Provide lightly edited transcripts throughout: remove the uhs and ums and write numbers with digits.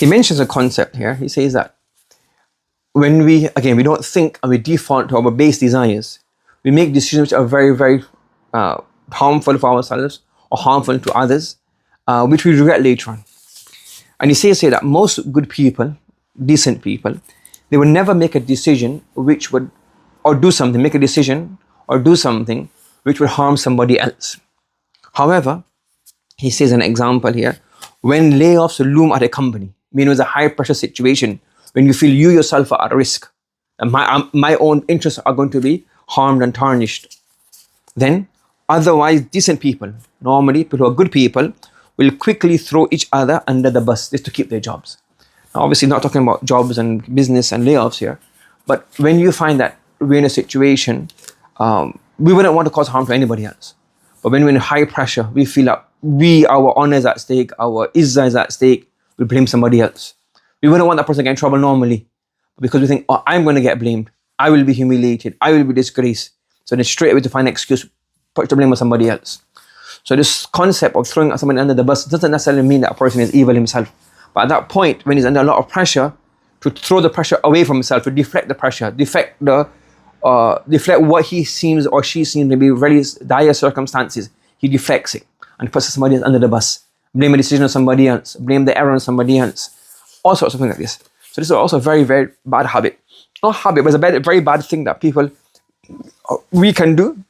he mentions a concept here. He says that when we don't think and we default to our base desires, we make decisions which are very, very harmful for ourselves or harmful to others, which we regret later on. And he says here that most good people, decent people, they will never make a decision which would, or do something, make a decision or do something which would harm somebody else. However, he says an example here, when layoffs loom at a company, meaning it's a high pressure situation, when you feel you yourself are at risk, and my own interests are going to be harmed and tarnished, then otherwise decent people, normally people who are good people, will quickly throw each other under the bus just to keep their jobs. Now, obviously not talking about jobs and business and layoffs here, but when you find that we're in a situation, we wouldn't want to cause harm to anybody else. But when we're in high pressure, we feel that our honor is at stake, our izzah is at stake, we blame somebody else. We wouldn't want that person to get in trouble normally, because we think, oh, I'm going to get blamed, I will be humiliated, I will be disgraced. So then straight away to find an excuse, put the blame on somebody else. So this concept of throwing somebody under the bus doesn't necessarily mean that a person is evil himself. But at that point, when he's under a lot of pressure, to throw the pressure away from himself, to deflect the pressure, deflect what he seems or she seems to be very dire circumstances, he deflects it and puts somebody else under the bus. Blame a decision on somebody else, blame the error on somebody else, all sorts of things like this. So this is also a very, very bad habit. Not habit, but it's a very bad thing that we can do.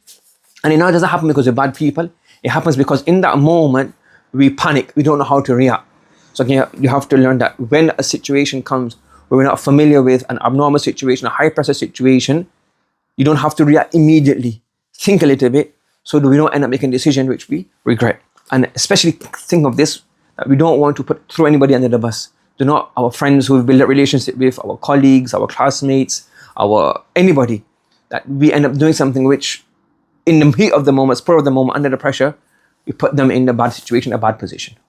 And it now doesn't happen because we're bad people. It happens because in that moment, we panic. We don't know how to react. So again, you have to learn that when a situation comes where we're not familiar with, an abnormal situation, a high pressure situation, you don't have to react immediately. Think a little bit so that we don't end up making a decision which we regret. And especially think of this, that we don't want to throw anybody under the bus. Do not our friends who we've built a relationship with, our colleagues, our classmates, anybody, that we end up doing something which in the heat of the moment, spur of the moment, under the pressure, we put them in a bad situation, a bad position.